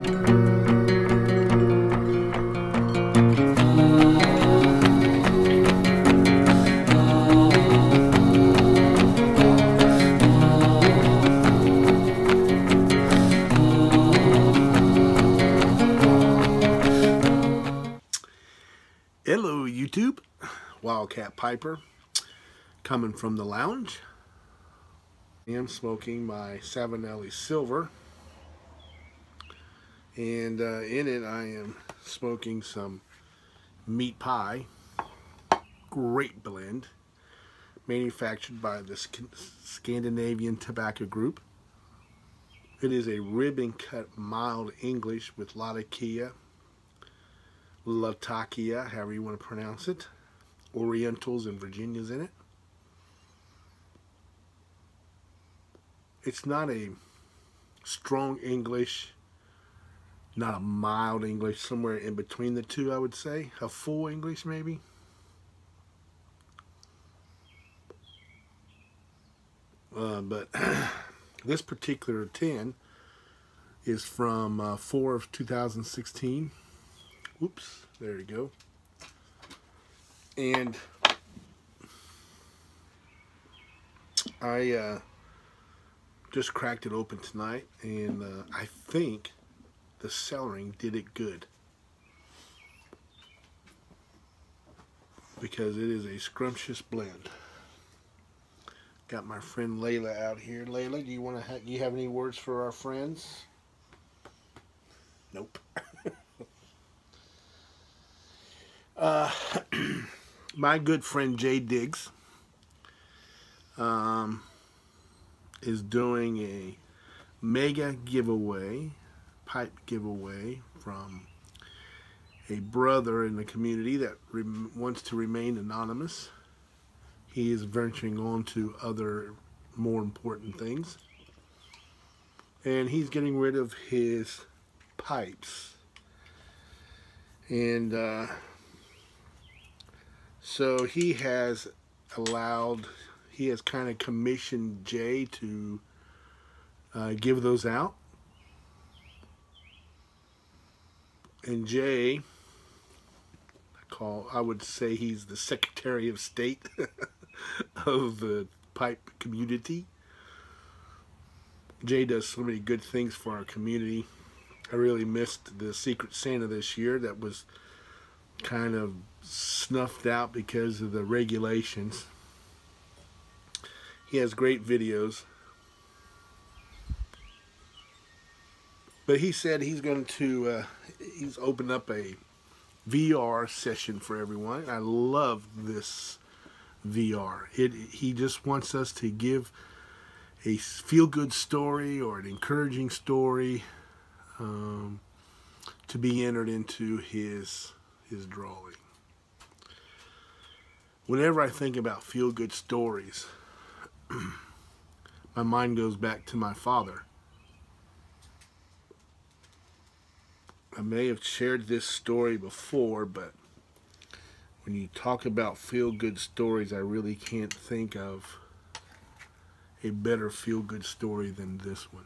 Hello YouTube, Wildcat Piper coming from the lounge. I am smoking my Savinelli Silver, and in it I am smoking some meat pie. Great blend, manufactured by the Scandinavian Tobacco Group. It is a ribbon cut mild English with Latakia, however you want to pronounce it, Orientals and Virginias in it. It's not a strong English, not a mild English, somewhere in between the two, I would say. A full English maybe. But this particular tin is from 4 of 2016. Whoops, there you go. And I just cracked it open tonight, and I think the cellaring did it good, because it is a scrumptious blend. Got my friend Layla out here. Layla, do you have any words for our friends? Nope. My good friend Jay Diggs is doing a mega giveaway, pipe giveaway, from a brother in the community that wants to remain anonymous. He is venturing on to other more important things, and he's getting rid of his pipes. And so he has kind of commissioned Jay to give those out. And Jay, I would say he's the Secretary of State of the pipe community. Jay does so many good things for our community. I really missed the Secret Santa this year. That was kind of snuffed out because of the regulations. He has great videos, but he said he's going to he's opened up a VR session for everyone. I love this VR. He just wants us to give a feel-good story or an encouraging story to be entered into his drawing. Whenever I think about feel-good stories, my mind goes back to my father. I may have shared this story before, but when you talk about feel-good stories, I really can't think of a better feel-good story than this one.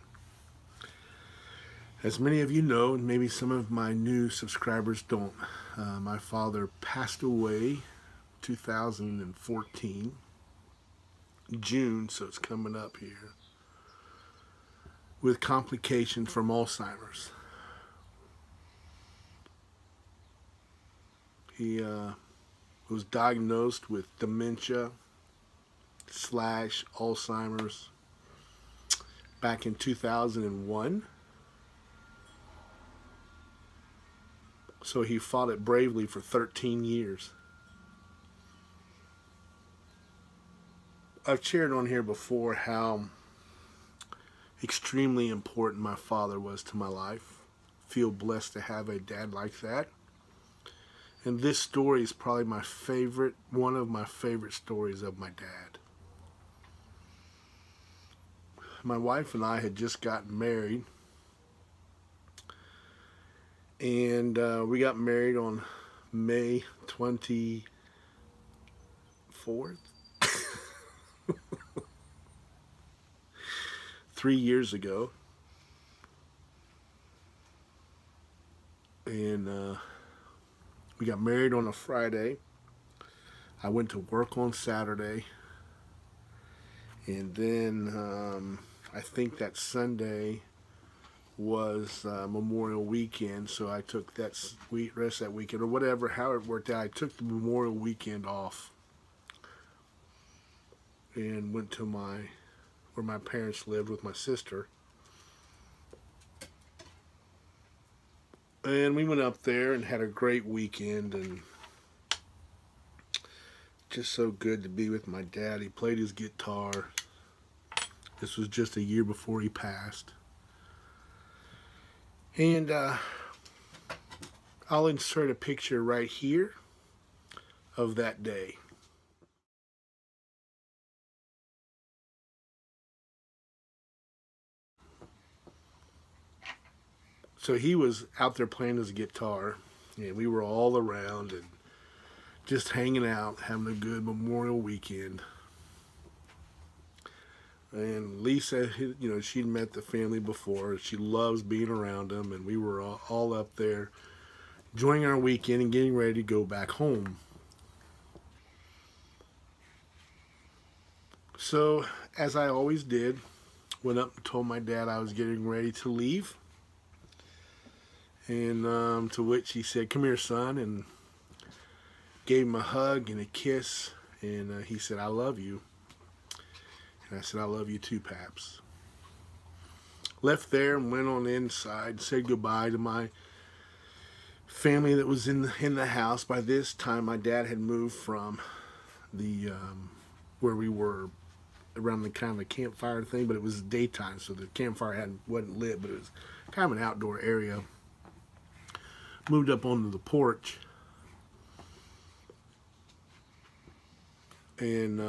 As many of you know, and maybe some of my new subscribers don't, my father passed away 2014, June, so it's coming up here, with complications from Alzheimer's. He was diagnosed with dementia / Alzheimer's back in 2001. So he fought it bravely for 13 years. I've shared on here before how extremely important my father was to my life. Feel blessed to have a dad like that. And this story is probably my favorite, one of my favorite stories of my dad. My wife and I had just gotten married. And we got married on May 24th. 3 years ago. And we got married on a Friday. I went to work on Saturday. And then I think that Sunday was Memorial Weekend, so I took that rest of that weekend, or whatever, how it worked out. I took the Memorial Weekend off and went to where my parents lived with my sister. And we went up there and had a great weekend, and just so good to be with my dad. He played his guitar. This was just a year before he passed. And I'll insert a picture right here of that day. So he was out there playing his guitar, and we were all around and just hanging out, having a good Memorial Weekend. And Lisa, you know, she'd met the family before. She loves being around them, and we were all up there enjoying our weekend and getting ready to go back home. So, as I always did, went up and told my dad I was getting ready to leave. And to which he said, "Come here, son," and gave him a hug and a kiss. And he said, "I love you." And I said, "I love you too, Paps." Left there and went on inside, said goodbye to my family that was in the house. By this time, my dad had moved from the where we were around the kind of the campfire thing, but it was daytime, so the campfire wasn't lit, but it was kind of an outdoor area. Moved up onto the porch, and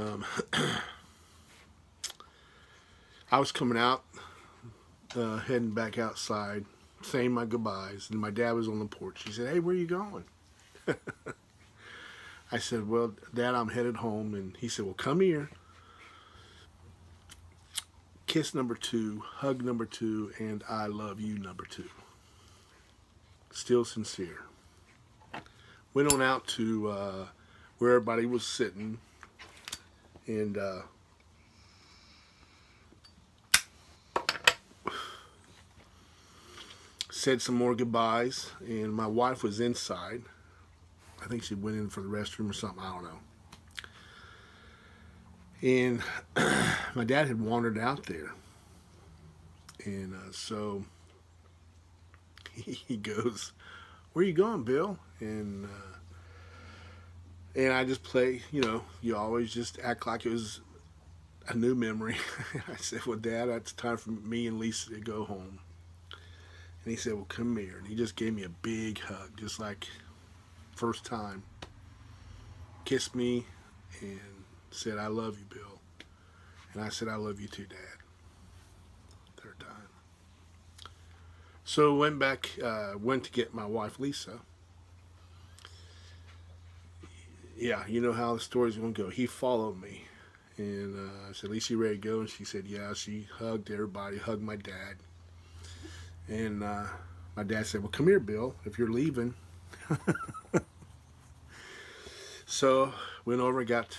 I was coming out, heading back outside, saying my goodbyes, and my dad was on the porch. He said, "Hey, where are you going?" I said, "Well, Dad, I'm headed home." And he said, "Well, come here." Kiss number 2, hug number 2, and I love you number 2. Still sincere. Went on out to where everybody was sitting, and said some more goodbyes, and my wife was inside. I think she went in for the restroom or something, I don't know. And my dad had wandered out there, and so he goes, "Where you going, Bill?" And I just play, you know, you always just act like it was a new memory. I said, "Well, Dad, it's time for me and Lisa to go home." And he said, "Well, come here." And he just gave me a big hug, just like first time. Kissed me and said, "I love you, Bill." And I said, "I love you too, Dad." Third time. So went back, went to get my wife, Lisa. Yeah, you know how the story's going to go. He followed me. And I said, "Lisa, you ready to go?" And she said, "Yeah." She hugged everybody, hugged my dad. And my dad said, "Well, come here, Bill, if you're leaving." So went over, got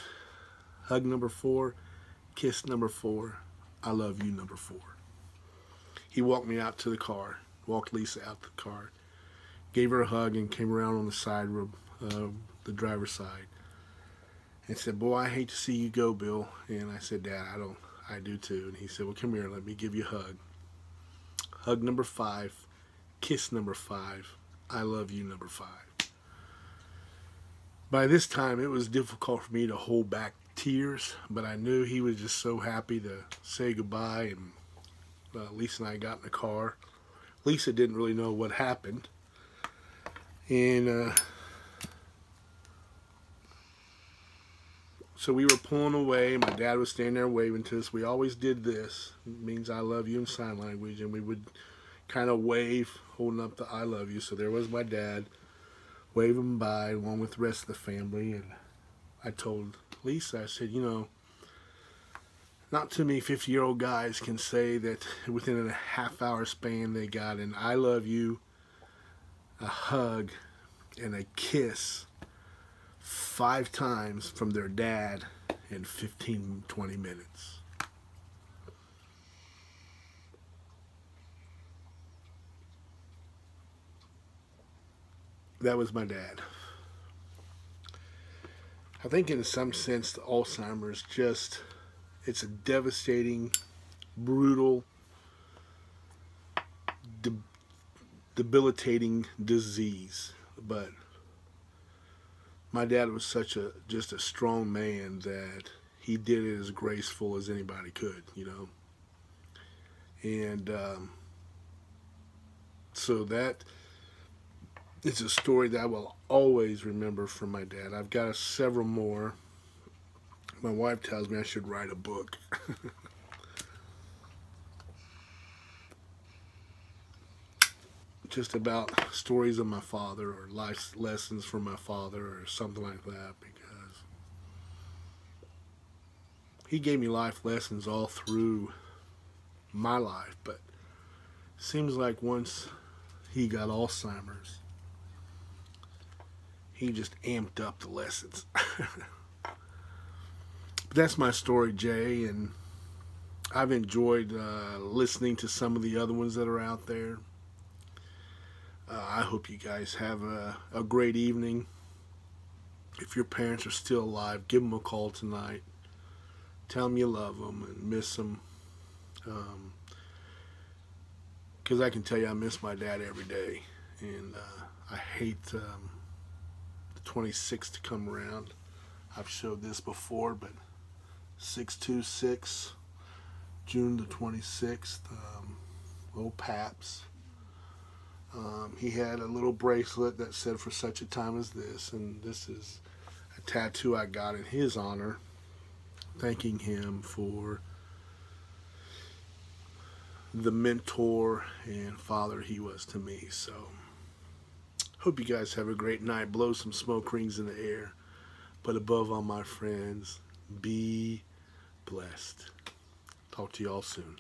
hug number 4, kiss number 4, I love you number 4. He walked me out to the car, walked Lisa out the car, gave her a hug, and came around on the side of the driver's side and said, "Boy, I hate to see you go, Bill." And I said, "Dad, I do too." And he said, "Well, come here, let me give you a hug." Hug number 5, kiss number 5, I love you number 5. By this time, it was difficult for me to hold back tears, but I knew he was just so happy to say goodbye. And Lisa and I got in the car. Lisa didn't really know what happened, and so we were pulling away. My dad was standing there waving to us. We always did this. It means "I love you" in sign language, and we would kind of wave, holding up the "I love you." So there was my dad waving by along with the rest of the family. And I told Lisa, I said, "You know, not too many 50-year-old guys can say that within a half-hour span they got an "I love you" a hug, and a kiss 5 times from their dad in 15-20 minutes. That was my dad. I think in some sense the Alzheimer's just, it's a devastating, brutal, debilitating disease. But my dad was just a strong man that he did it as graceful as anybody could, you know. And so that it's a story that I will always remember from my dad. I've got several more. My wife tells me I should write a book. Just about stories of my father, or life lessons from my father, or something like that, because he gave me life lessons all through my life. But it seems like once he got Alzheimer's, he just amped up the lessons. But that's my story, Jay, and I've enjoyed listening to some of the other ones that are out there. I hope you guys have a great evening. If your parents are still alive, give them a call tonight. Tell them you love them and miss them. Because I can tell you I miss my dad every day. And I hate the 26th to come around. I've showed this before, but 626, June the 26th, old Paps. He had a little bracelet that said "for such a time as this," and this is a tattoo I got in his honor, thanking him for the mentor and father he was to me. So, hope you guys have a great night. Blow some smoke rings in the air. But above all, my friends, be blessed. Talk to you all soon.